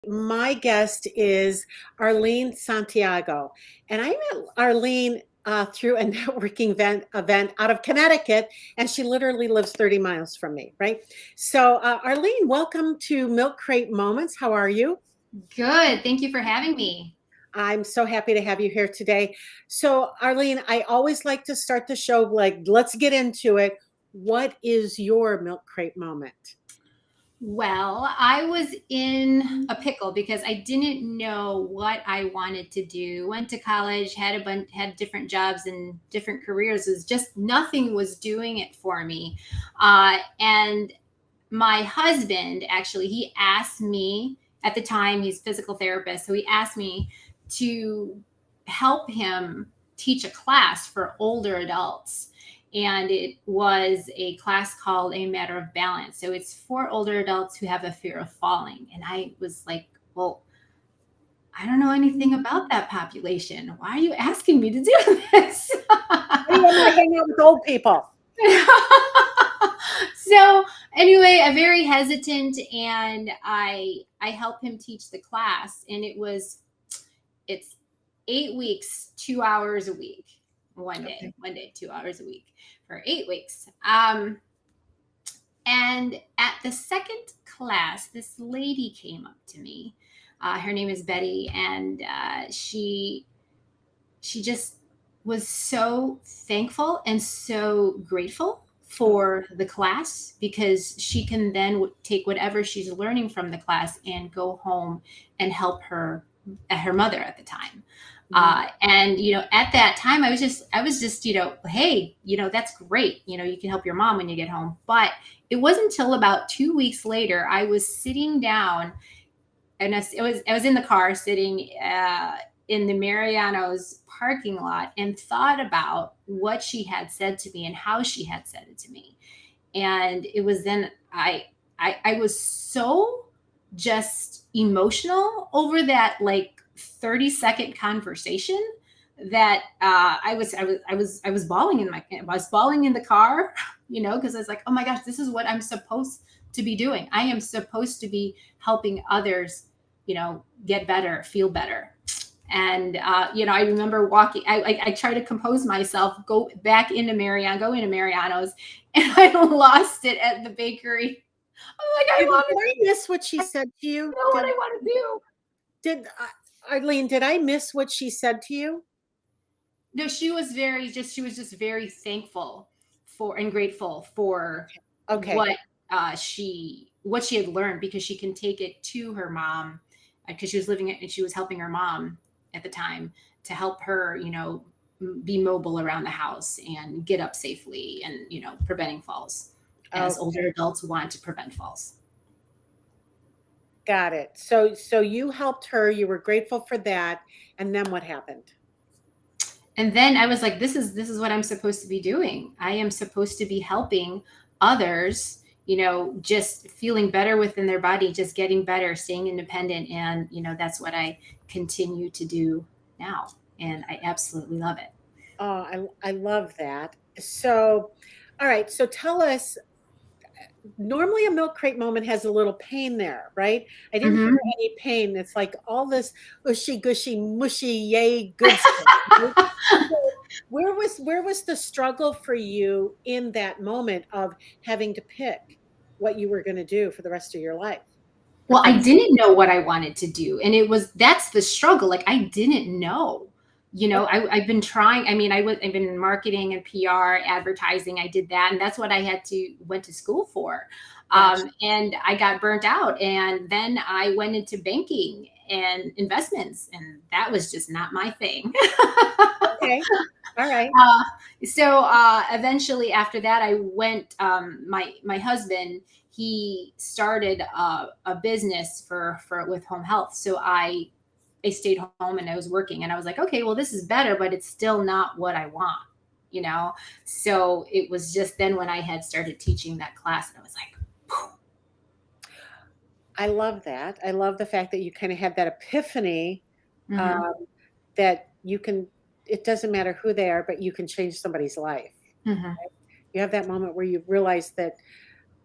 My guest is Arlene Santiago, and I met Arlene through a networking event out of Connecticut, and she literally lives 30 miles from me, right? So, Arlene, welcome to Milk Crate Moments. How are you? Good. Thank you for having me. I'm so happy to have you here today. So, Arlene, I always like to start the show like, let's get into it. What is your Milk Crate moment? Well, I was in a pickle because I didn't know what I wanted to do. Went to college, had different jobs and different careers. It was just nothing was doing it for me. And my husband actually, he asked me at the time, he's a physical therapist, so he asked me to help him teach a class for older adults. And it was a class called A Matter of Balance. So it's for older adults who have a fear of falling. And I was like, well, I don't know anything about that population. Why are you asking me to do this? I am to hang out with old people. So anyway, I'm very hesitant, and I help him teach the class, and it's 8 weeks, 2 hours a week, Okay. one day, 2 hours a week for 8 weeks. And at the second class, this lady came up to me. Her name is Betty, and she just was so thankful and so grateful Oh, for the class because she can then take whatever she's learning from the class and go home and help her mother at the time. mhm. And at that time, I was just, hey, that's great. You can help your mom when you get home. But it wasn't until about 2 weeks later, I was sitting down, and I was in the car sitting in the Mariano's parking lot and thought about what she had said to me and how she had said it to me. And it was then I was so just emotional over that like 30-second conversation that I was bawling I was bawling in the car, because I was like, oh my gosh, this is what I'm supposed to be doing. I am supposed to be helping others, get better, feel better. And I remember walking. I try to compose myself, go into Mariano's, and I lost it at the bakery. I'm like, I want Did to I miss what she said to you? know what I want to do. Did Arlene? Did I miss what she said to you? No, she was just very thankful for and grateful for Okay. what she had learned because she can take it to her mom because she was living it and she was helping her mom at the time to help her, be mobile around the house and get up safely and, preventing falls as older Okay. adults want to prevent falls. Got it. So you helped her. You were grateful for that, and then what happened? And then I was like, this is what I'm supposed to be doing. I am supposed to be helping others, just feeling better within their body, just getting better, staying independent. And, that's what I continue to do now. And I absolutely love it. I love that. So, all right. So tell us. Normally, a milk crate moment has a little pain there, right? I didn't hear Mhm. any pain. It's like all this ushy gushy mushy yay good stuff. Right? So where was the struggle for you in that moment of having to pick what you were going to do for the rest of your life? Well, I Profession. didn't know what I wanted to do. And that's the struggle. Like, I didn't know. Okay. I've been trying. I mean, I've been in marketing and PR, advertising. I did that. And that's what went to school for. Gotcha. And I got burnt out. And then I went into banking and investments. And that was just not my thing. Okay. All right. So eventually after that I went my husband, he started a business for with home health. So I stayed home and I was working, and I was like, okay, well, this is better, but it's still not what I want, you know so it was just then when I had started teaching that class, and I was like, I love that. I love the fact that you kind of had that epiphany mm-hmm, um, that you can, it doesn't matter who they are, but you can change somebody's life. mm-hmm, You have that moment where you realize that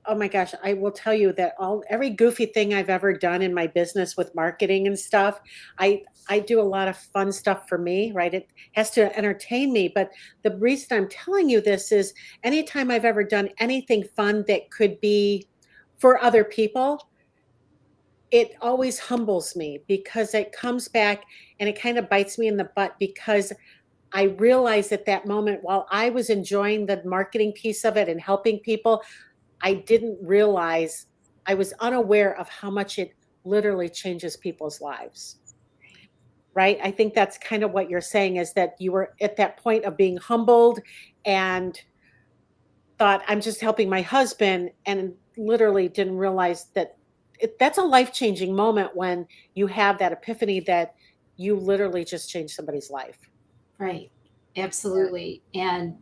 Oh my gosh, I will tell you that every goofy thing I've ever done in my business with marketing and stuff, I do a lot of fun stuff for me, right? It has to entertain me, but the reason I'm telling you this is anytime I've ever done anything fun that could be for other people, it always humbles me because it comes back and it kind of bites me in the butt because I realized at that moment while I was enjoying the marketing piece of it and helping people, I didn't realize I was unaware of how much it literally changes people's lives. Right? I think that's kind of what you're saying is that you were at that point of being humbled and thought, I'm just helping my husband, and literally didn't realize that that's a life changing moment when you have that epiphany that you literally just changed somebody's life. Right. Absolutely. And,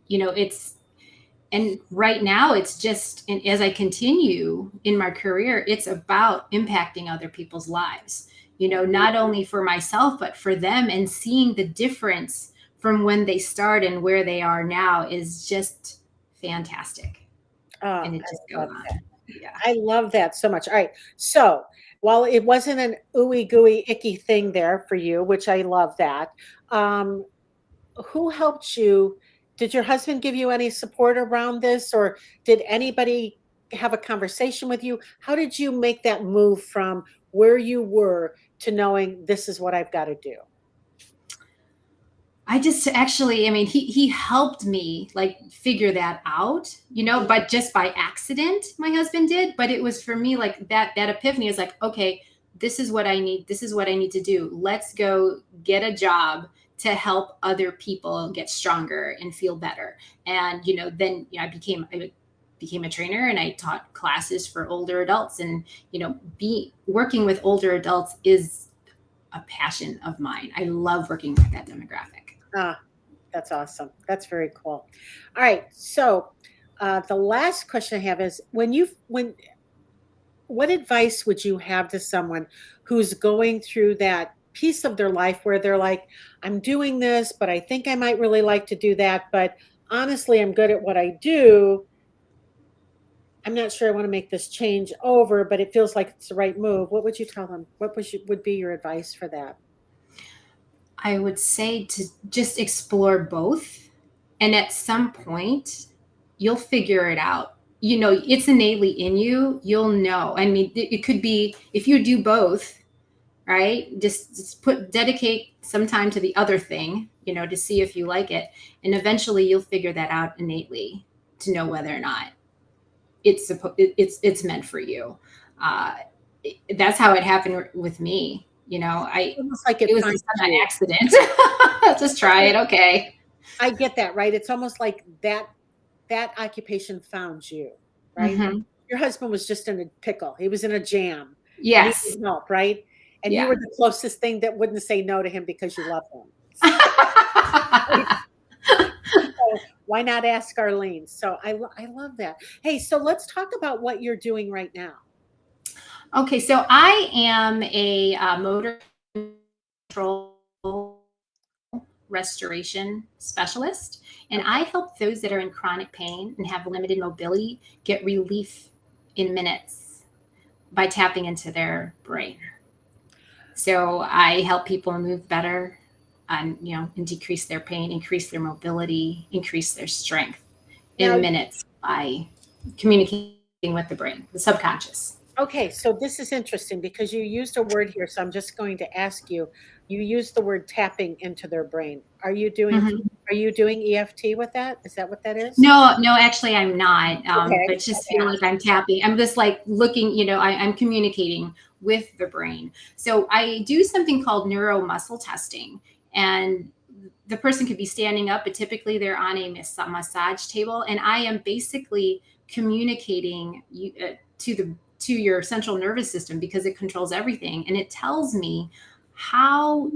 and right now it's just, and as I continue in my career, it's about impacting other people's lives, not only for myself, but for them, and seeing the difference from when they start and where they are now is just fantastic. Oh, And it just I goes love that. on. Yeah. I love that so much. All right. So while it wasn't an ooey gooey icky thing there for you, which I love that, um, who helped you? Did your husband give you any support around this, or did anybody have a conversation with you? How did you make that move from where you were to knowing this is what I've got to do? I just actually, I mean, he helped me like figure that out, but just by accident, my husband did. But it was for me like that epiphany is like, okay, this is what I need. This is what I need to do. Let's go get a job to help other people get stronger and feel better. And then I became a trainer, and I taught classes for older adults. And be working with older adults is a passion of mine. I love working with that demographic. Ah, that's awesome. That's very cool. All right. So the last question I have is what advice would you have to someone who's going through that piece of their life where they're like, I'm doing this, but I think I might really like to do that. But honestly, I'm good at what I do. I'm not sure I want to make this change over, but it feels like it's the right move. What would you tell them? Would be your advice for that? I would say to just explore both. And at some point, you'll figure it out. It's innately in you. You'll know. I mean, it could be if you do both, right? Just dedicate some time to the other thing, to see if you like it. And eventually you'll figure that out innately to know whether or not it's meant for you. Uh, that's how it happened with me. Almost like It it was finds just an you. accident. Just try it. Okay. I get that, right? It's almost like that occupation found you, right? Hmm. Your husband was just in a pickle. He was in a jam and he Yes. needed help, right? And you Yeah. were the closest thing that wouldn't say no to him because you love him. So why not ask Arlene? So I love that. Hey, so let's talk about what you're doing right now. Okay, so I am a motor control restoration specialist, and Okay. I help those that are in chronic pain and have limited mobility get relief in minutes by tapping into their brain. So I help people move better and decrease their pain, increase their mobility, increase their strength Now, in minutes by communicating with the brain, the subconscious. okay, so this is interesting because you used a word here, so I'm just going to ask you. You used the word tapping into their brain. Mhm. Are you doing EFT with that? Is that what that is? No, no, actually, I'm not. Okay. But just Okay. feel like I'm tapping. I'm just like looking, I'm communicating with the brain. So I do something called neuromuscle testing. And the person could be standing up, but typically they're on a massage table. And I am basically communicating to your central nervous system because it controls everything. And it tells me how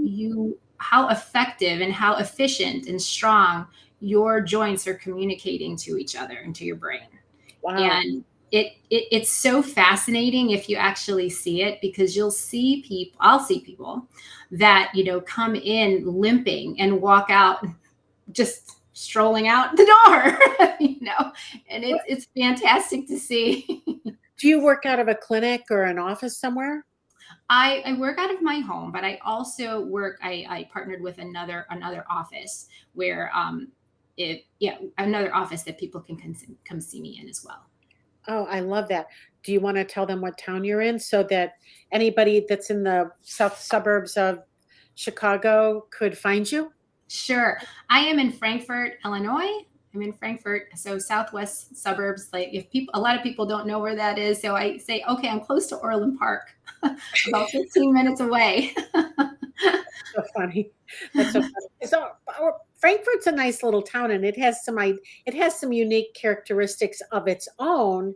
effective and how efficient and strong your joints are communicating to each other and to your brain. Wow. And it's so fascinating if you actually see it, because I'll see people that come in limping and walk out just strolling out the door, and it's fantastic to see. Do you work out of a clinic or an office somewhere? I work out of my home, but I also I partnered with another office where another office that people can come see me in as well. Oh, I love that. Do you want to tell them what town you're in so that anybody that's in the south suburbs of Chicago could find you? Sure. I am in Frankfort, Illinois. I'm in Frankfort, so southwest suburbs. Like if people, a lot of people don't know where that is, so I say, okay, I'm close to Orland Park, about 15 minutes away. So funny. That's so funny. So Frankfurt's a nice little town, and it has some unique characteristics of its own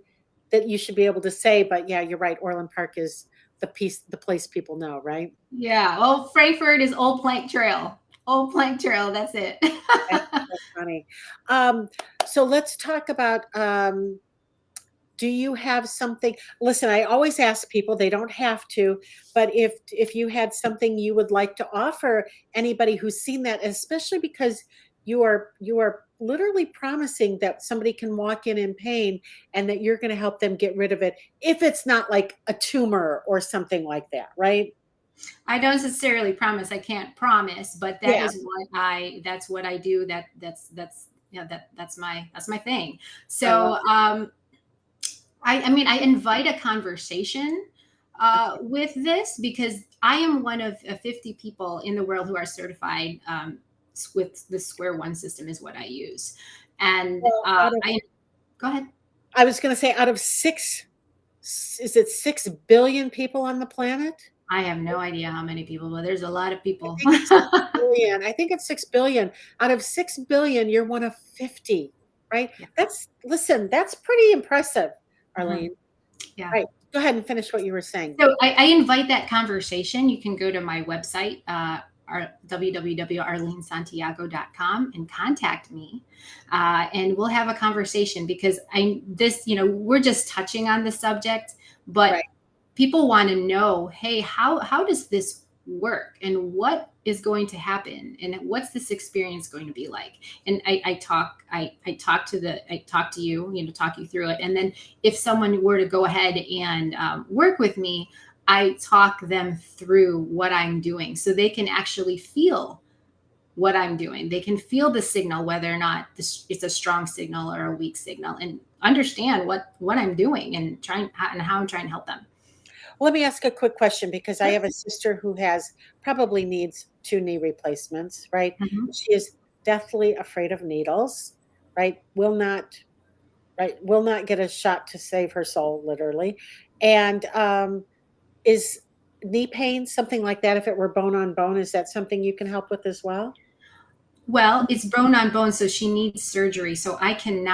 that you should be able to say. But yeah, you're right. Orland Park is the place people know, right? Yeah. Well, Frankfort is Old Plank Trail. Old Plank Trail. That's it. That's so funny. So let's talk about. Do you have something? Listen, I always ask people, they don't have to, but if you had something you would like to offer anybody who's seen that, especially because you are literally promising that somebody can walk in pain and that you're going to help them get rid of it if it's not like a tumor or something like that, right? I don't necessarily promise. I can't promise, but Yeah. that's what I do. That's my thing. I love So I mean, I invite a conversation with this because I am one of 50 people in the world who are certified with the Square One system is what I use. And Well, go ahead. I was going to say out of is it 6 billion people on the planet? I have no idea how many people, but there's a lot of people. I think it's 6 billion. Out of 6 billion, you're one of 50, right? Yeah. That's pretty impressive, Arlene. Mm-hmm. Yeah. Right. Go ahead and finish what you were saying. So I invite that conversation. You can go to my website, www.arlenesantiago.com, and contact me, and we'll have a conversation because we're just touching on the subject, but Right. people want to know, hey, how does this work and what is going to happen and what's this experience going to be like? And I talk to you, talk you through it. And then if someone were to go ahead and work with me, I talk them through what I'm doing so they can actually feel what I'm doing. They can feel the signal, whether or not it's a strong signal or a weak signal, and understand what I'm doing and how I'm trying to help them. Let me ask a quick question because I have a sister who probably needs 2 knee replacements, right? Mm-hmm. She is deathly afraid of needles, right? Will not get a shot to save her soul, literally. And is knee pain something like that? If it were bone on bone, is that something you can help with as well? Well, it's bone on bone, so she needs surgery. So I can't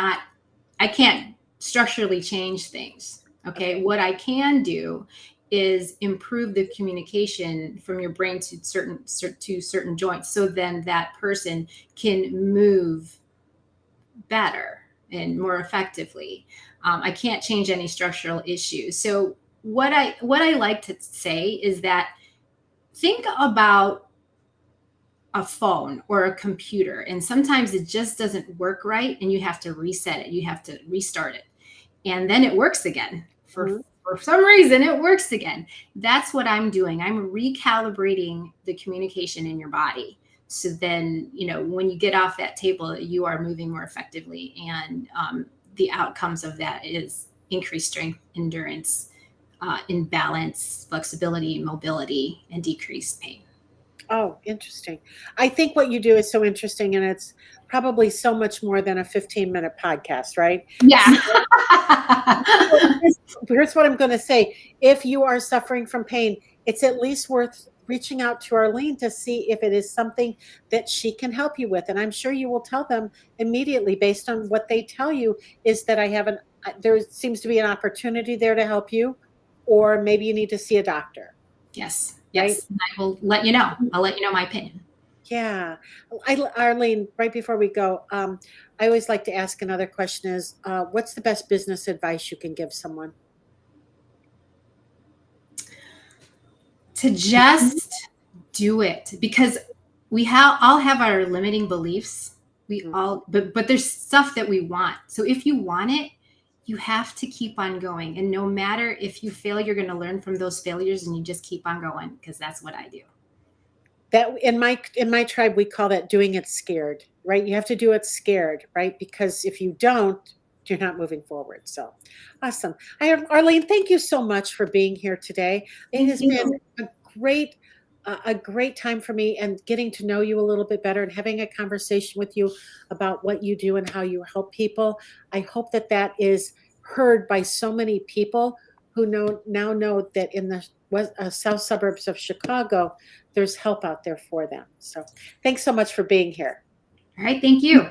structurally change things. Okay. What I can do is improve the communication from your brain to certain joints, so then that person can move better and more effectively. I can't change any structural issues. So what I like to say is that think about a phone or a computer, and sometimes it just doesn't work right, and you have to reset it. You have to restart it, and then it works again. For some reason, it works again. That's what I'm doing. I'm recalibrating the communication in your body. So then, when you get off that table, you are moving more effectively, and the outcomes of that is increased strength, endurance, balance, flexibility, mobility, and decreased pain. Oh, interesting. I think what you do is so interesting, and it's probably so much more than a 15-minute podcast, right? Yeah. Here's what I'm going to say. If you are suffering from pain, it's at least worth reaching out to Arlene to see if it is something that she can help you with. And I'm sure you will tell them immediately, based on what they tell you, is that there seems to be an opportunity there to help you, or maybe you need to see a doctor. Yes. Yes. Right? I will let you know. I'll let you know my opinion. Yeah. Arlene, right before we go, I always like to ask another question is, what's the best business advice you can give someone? To just do it, because we all have our limiting beliefs, We all, but there's stuff that we want. So if you want it, you have to keep on going. And no matter if you fail, you're going to learn from those failures and you just keep on going, because that's what I do. That in my tribe, we call that doing it scared, right? You have to do it scared, right? Because if you don't, you're not moving forward. So awesome. Arlene, thank you so much for being here today. It Thank has you. been great a great time for me, and getting to know you a little bit better and having a conversation with you about what you do and how you help people. I hope that that is heard by so many people who now know that in the south suburbs of Chicago, there's help out there for them. So thanks so much for being here. All right. Thank you.